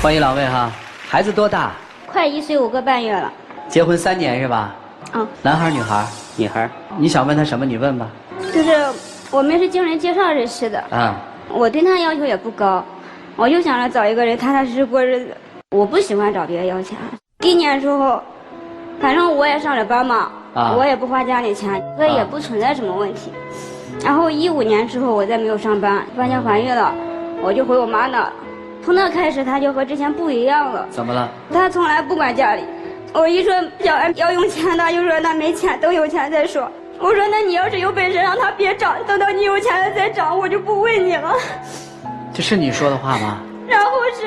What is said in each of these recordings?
欢迎两位哈，孩子多大？快1岁5个半月了。结婚3年是吧？嗯。男孩女孩？女孩。你想问他什么？你问吧。就是我们是经人介绍认识的。啊。我对他要求也不高，我就想着找一个人踏踏实实过日子。我不喜欢找别人要钱。1年之后，反正我也上了班嘛，我也不花家里钱，所以也不存在什么问题。然后15年之后，我再没有上班，发现怀孕了，我就回我妈那。从那开始，他就和之前不一样了。怎么了？他从来不管家里。我一说小孩要用钱，他就说那没钱，等有钱再说。我说那你要是有本事让他别长，等到你有钱了再长，我就不问你了。这是你说的话吗？然后是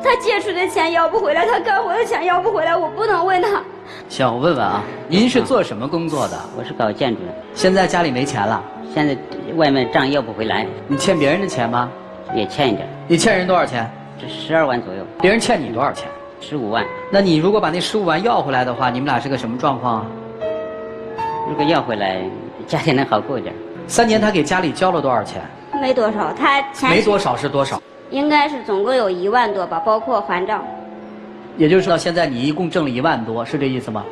他借出的钱要不回来，他干活的钱要不回来，我不能问他。行，我问问啊，您是做什么工作的？我是搞建筑的。现在家里没钱了？现在外面账要不回来。你欠别人的钱吗？也欠一点。你欠人多少钱？这12万左右。别人欠你多少钱？15万。那你如果把那15万要回来的话，你们俩是个什么状况啊？如果要回来，家庭能好过一点。3年他给家里交了多少钱？没多少，他钱没多少是多少？应该是总共有1万多吧，包括还账。也就是说，到现在你一共挣了1万多，是这意思吗？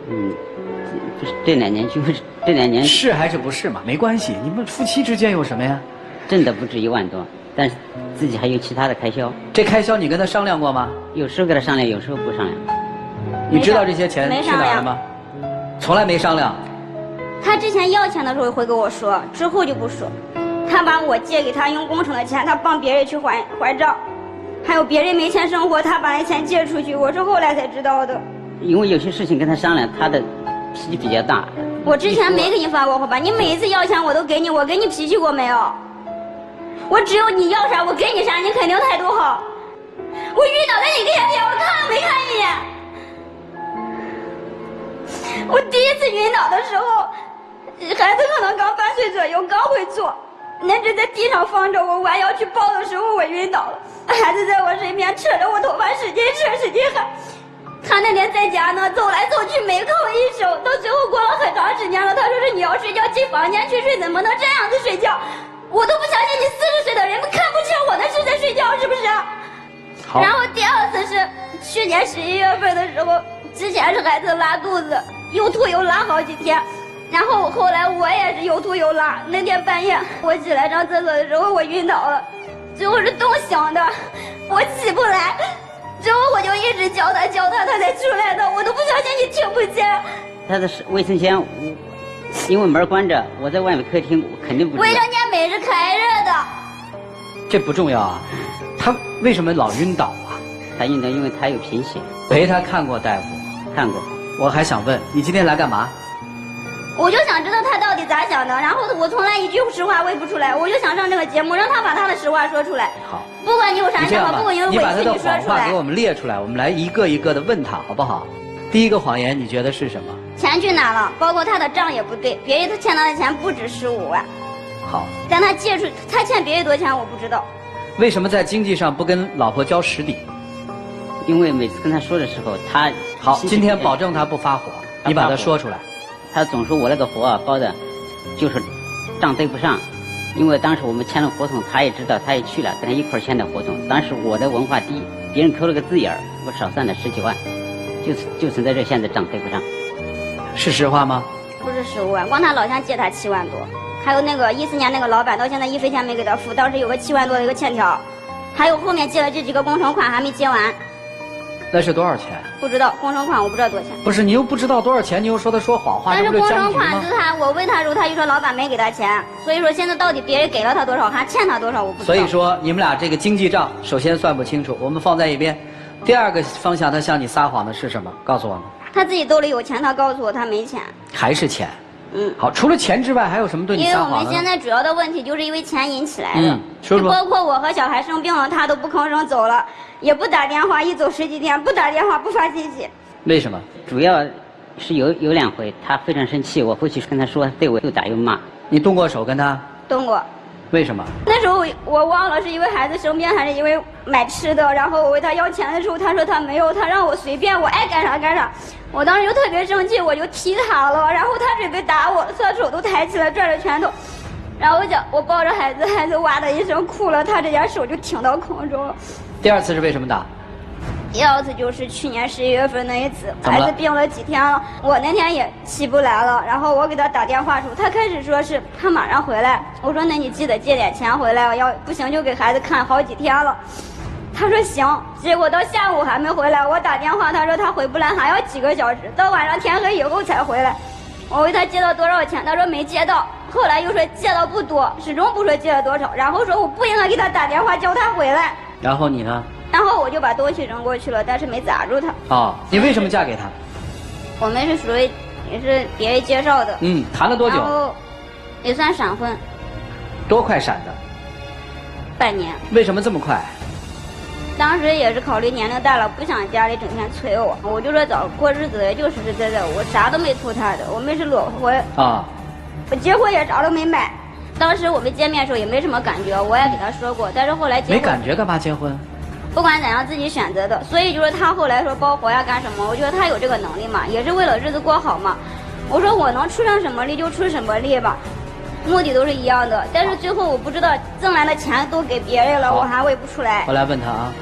不是这2年就是这2年是还是不是嘛？没关系，你们夫妻之间有什么呀？挣的不止1万多，但是自己还有其他的开销。这开销你跟他商量过吗？有时候跟他商量，有时候不商量。你知道这些钱去哪儿了吗？从来没商量。他之前要钱的时候会跟我说，之后就不说。他把我借给他用工程的钱，他帮别人去还账，还有别人没钱生活，他把那钱借出去，我是后来才知道的。因为有些事情跟他商量，他的脾气比较大。我之前没给你发过火吧？你每一次要钱我都给你，我给你脾气过没有？我只有你要啥我给你啥，你肯定态度好。我晕倒在你面前，我看都没看一眼。我第一次晕倒的时候，孩子可能刚半岁左右，刚会坐，那只在地上放着，我弯腰去抱的时候我晕倒了，孩子在我身边扯着我头发使劲扯使劲喊。他那天在家呢，走来走去没吭一声，到最后过了很长时间了，他说是你要睡觉进房间去睡，怎么能这样子睡觉？我都不相信你40岁的人看不清我那是在睡觉，是不是？好。然后第2次是去年11月份的时候，之前是孩子拉肚子，又吐又拉好几天，然后后来我也是又吐又拉。那天半夜我起来上厕所的时候我晕倒了，最后是冻醒的，我起不来。之后我就一直叫他，他才出来的，我都不相信你听不见。他的卫生间，因为门关着，我在外面客厅，我肯定不知道。卫生间门是开着的。这不重要啊，他为什么老晕倒啊？他晕倒，因为他有贫血。陪他看过大夫？看过。我还想问，你今天来干嘛？我就想知道他到底咋想的，然后我从来一句实话问不出来，我就想上这个节目，让他把他的实话说出来。好，不管你有啥想法，不管你有委屈，你说出来。你把他的谎话给我们列出来，我们来一个一个的问他，好不好？第一个谎言你觉得是什么？钱去哪了？包括他的账也不对，别人欠他的钱不止15万。好。但他借出，他欠别人多少钱我不知道。为什么在经济上不跟老婆交实底？因为每次跟他说的时候，他好，今天保证他不发火，你把他说出来。他总说我那个活啊包的，就是账对不上，因为当时我们签了合同，他也知道，他也去了，跟他一块签的合同。当时我的文化低，别人抠了个字眼儿，我少算了10几万，就存在这现在账对不上。是实话吗？不是15万，光他老乡借他7万多，还有那个14年那个老板到现在1分钱没给他付，当时有个7万多的一个欠条，还有后面借了这几个工程款还没结完。那是多少钱？不知道，工程款我不知道多少钱。不是，你又不知道多少钱，你又说他说谎话，但是工程款是他，我问他时候他就说老板没给他钱，所以说现在到底别人给了他多少，还欠他多少我不知道。所以说你们俩这个经济账首先算不清楚，我们放在一边。第二个方向他向你撒谎的是什么？告诉我们。他自己兜里有钱，他告诉我他没钱。还是钱。好，除了钱之外还有什么对你撒谎呢？因为我们现在主要的问题就是因为钱引起来的。说说。包括我和小孩生病了，他都不吭声走了，也不打电话，一走10几天，不打电话不发信息。为什么？主要是有2回，他非常生气，我回去跟他说，对我又打又骂。你动过手跟他？动过。为什么？那时候我忘了是因为孩子生病还是因为买吃的，然后我问他要钱的时候，他说他没有，他让我随便，我爱干啥干啥。我当时就特别生气，我就踢他了，然后他准备打我，他手都抬起来拽着拳头。然后我抱着孩子，孩子哇的一声哭了，他这件手就挺到空中了。第二次是为什么打？第二次就是去年11月份那一次，孩怎么了子病了几天了，我那天也起不来了，然后我给他打电话说，他开始说是他马上回来，我说那你记得借点钱回来，要不行就给孩子看好几天了。他说行，结果到下午还没回来，我打电话，他说他回不来，还要几个小时，到晚上天黑以后才回来。我问他借到多少钱，他说没借到，后来又说借到不多，始终不说借了多少，然后说我不应该给他打电话叫他回来。然后你呢？然后我就把东西扔过去了，但是没砸住他。哦，你为什么嫁给他？我们是属于也是别人介绍的。谈了多久？然后也算闪婚，多快闪的？半年。为什么这么快？当时也是考虑年龄大了，不想家里整天催我，我就说早过日子，也就实实在在，我啥都没图他的，我们是裸婚啊，我结婚也啥都没买。当时我们见面的时候也没什么感觉，我也给他说过，但是后来结婚没感觉干嘛结婚？不管怎样自己选择的，所以就是他后来说包活呀干什么，我觉得他有这个能力嘛，也是为了日子过好嘛。我说我能出上什么力就出什么力吧，目的都是一样的。但是最后我不知道挣来的钱都给别人了，我还喂不出来。我来问他啊，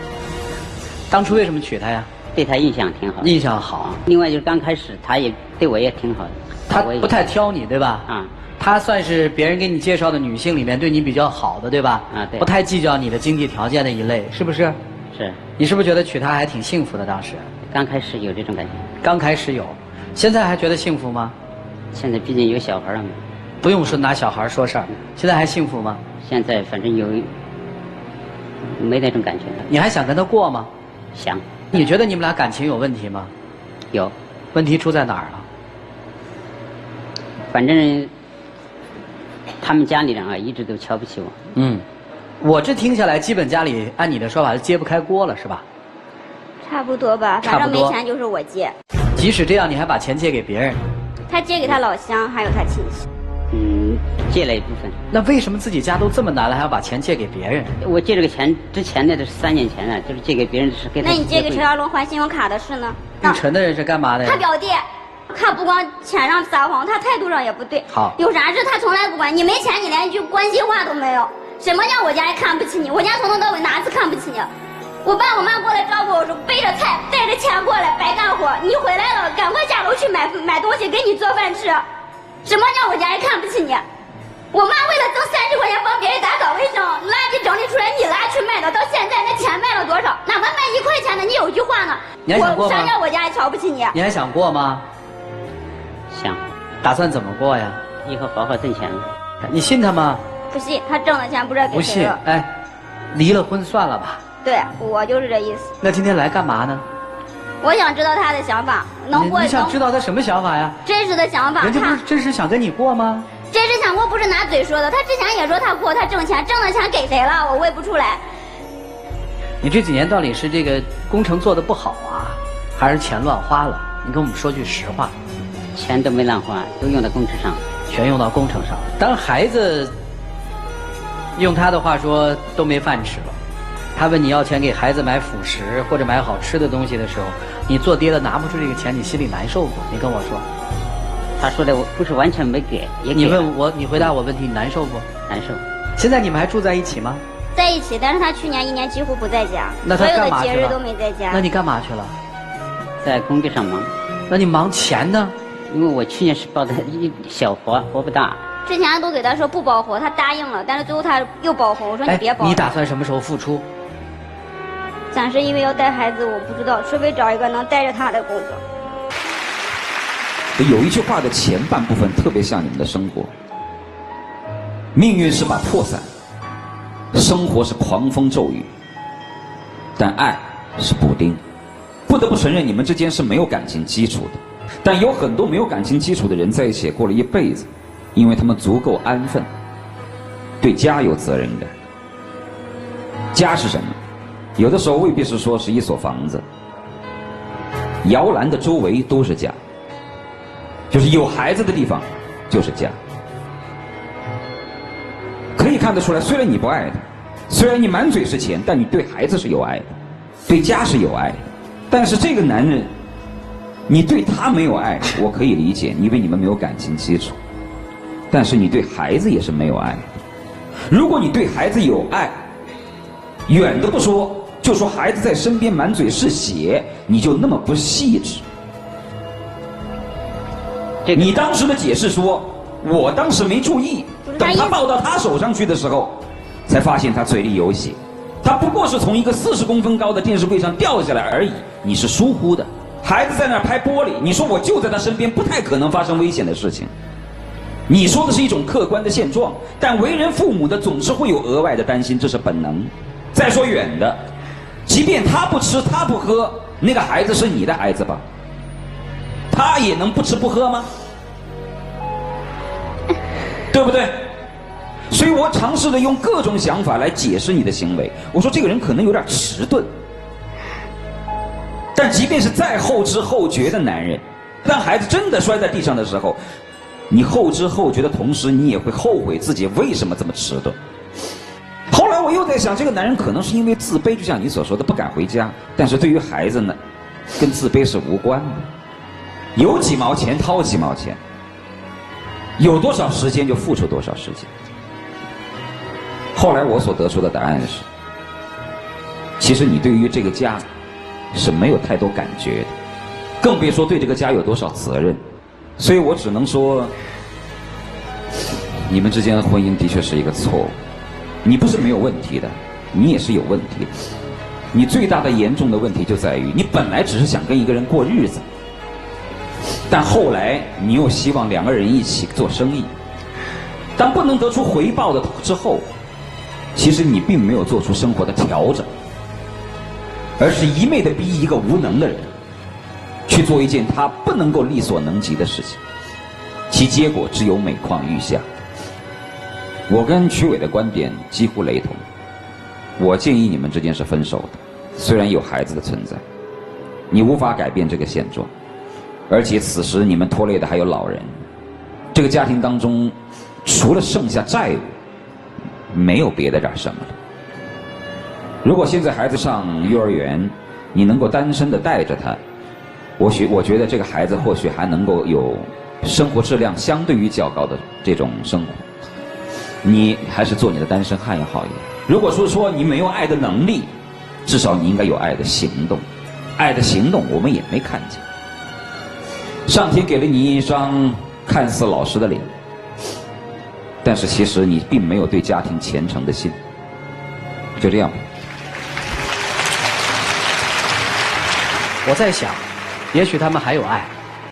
当初为什么娶她呀？对他印象挺好，印象好。另外就是刚开始他也对我也挺好的，他不太挑你对吧？啊。她算是别人给你介绍的女性里面对你比较好的，对吧？啊，对。不太计较你的经济条件的一类，是不是？是。你是不是觉得娶她还挺幸福的？当时。刚开始有这种感觉。刚开始有，现在还觉得幸福吗？现在毕竟有小孩了嘛。不用说拿小孩说事儿，现在还幸福吗？现在反正没那种感觉了。你还想跟他过吗？想。你觉得你们俩感情有问题吗？有。问题出在哪儿了？反正。他们家里人啊，一直都瞧不起我。我这听下来，基本家里按你的说法是揭不开锅了，是吧？差不多吧，反正没钱就是我借。即使这样，你还把钱借给别人？他借给他老乡，还有他亲戚。借了一部分。那为什么自己家都这么难了，还要把钱借给别人？我借这个钱之前的，这是3年前的，就是借给别人是给他。那你借给陈小龙还信用卡的事呢？姓陈的人是干嘛的呀？他表弟。他不光钱上撒谎，他态度上也不对。好，有啥事他从来不管。你没钱，你连一句关心话都没有。什么叫我家人看不起你？我家从头到尾哪次看不起你？我爸我妈过来照顾我说，背着菜带着钱过来白干活。你回来了，赶快下楼去买东西给你做饭吃。什么叫我家人看不起你？我妈为了挣30块钱帮别人打扫卫生，垃圾整理出来你拿去卖的，到现在那钱卖了多少？哪怕卖1块钱的，你有句话呢？你还想过吗？啥叫我家人瞧不起你？你还想过吗？想。打算怎么过呀？以后好好挣钱。你信他吗？不信，他挣的钱不知道给谁了。不信，哎，离了婚算了吧。对，我就是这意思。那今天来干嘛呢？我想知道他的想法，能过。你想知道他什么想法呀？真实的想法。人家不是真实想跟你过吗？真实想过不是拿嘴说的，他之前也说他过，他挣钱，挣的钱给谁了？我喂不出来。你这几年到底是这个工程做的不好啊，还是钱乱花了？你跟我们说句实话。钱都没乱花，都用到工程上，全用到工程上。当孩子用他的话说都没饭吃了，他问你要钱给孩子买辅食或者买好吃的东西的时候，你做爹的拿不出这个钱，你心里难受不？你跟我说。他说的我不是完全没给，也给。你问我，你回答我问题，你难受不？难受。现在你们还住在一起吗？在一起，但是他去年1年几乎不在家，那他干嘛去了？所有的节日都没在家。那你干嘛去了？在工地上忙。那你忙钱呢？因为我去年是包的一小活，活不大。之前都给他说不包活，他答应了，但是最后他又包活。我说你别包。你打算什么时候复出？暂时因为要带孩子，我不知道，除非找一个能带着他的工作。有一句话的前半部分特别像你们的生活。命运是把破伞，生活是狂风骤雨，但爱是补丁。不得不承认，你们之间是没有感情基础的。但有很多没有感情基础的人在一起过了一辈子，因为他们足够安分，对家有责任感。家是什么？有的时候未必是说是一所房子，摇篮的周围都是家，就是有孩子的地方就是家。可以看得出来，虽然你不爱他，虽然你满嘴是钱，但你对孩子是有爱的，对家是有爱的。但是这个男人，你对他没有爱，我可以理解，因为你们没有感情基础。但是你对孩子也是没有爱。如果你对孩子有爱，远的不说，就说孩子在身边满嘴是血，你就那么不细致。你当时的解释说，我当时没注意，等他抱到他手上去的时候，才发现他嘴里有血。他不过是从一个40公分高的电视柜上掉下来而已，你是疏忽的。孩子在那儿拍玻璃，你说我就在他身边，不太可能发生危险的事情。你说的是一种客观的现状，但为人父母的总是会有额外的担心，这是本能。再说远的，即便他不吃他不喝，那个孩子是你的孩子吧？他也能不吃不喝吗？对不对？所以我尝试着用各种想法来解释你的行为。我说这个人可能有点迟钝，但即便是再后知后觉的男人，当孩子真的摔在地上的时候，你后知后觉的同时，你也会后悔自己为什么这么迟钝。后来我又在想，这个男人可能是因为自卑，就像你所说的不敢回家。但是对于孩子呢，跟自卑是无关的。有几毛钱掏几毛钱，有多少时间就付出多少时间。后来我所得出的答案是，其实你对于这个家是没有太多感觉的，更别说对这个家有多少责任。所以我只能说，你们之间的婚姻的确是一个错误。你不是没有问题的，你也是有问题的。你最大的严重的问题就在于，你本来只是想跟一个人过日子，但后来你又希望两个人一起做生意。当不能得出回报的之后，其实你并没有做出生活的调整，而是一昧的逼一个无能的人去做一件他不能够力所能及的事情，其结果只有每况愈下。我跟曲伟的观点几乎雷同，我建议你们之间是分手的，虽然有孩子的存在，你无法改变这个现状，而且此时你们拖累的还有老人，这个家庭当中除了剩下债务，没有别的点什么了。如果现在孩子上幼儿园，你能够单身的带着他，我觉得这个孩子或许还能够有生活质量相对于较高的这种生活。你还是做你的单身汉要好一点。如果说你没有爱的能力，至少你应该有爱的行动。爱的行动我们也没看见。上天给了你一张看似老实的脸，但是其实你并没有对家庭虔诚的心。就这样吧。我在想，也许他们还有爱，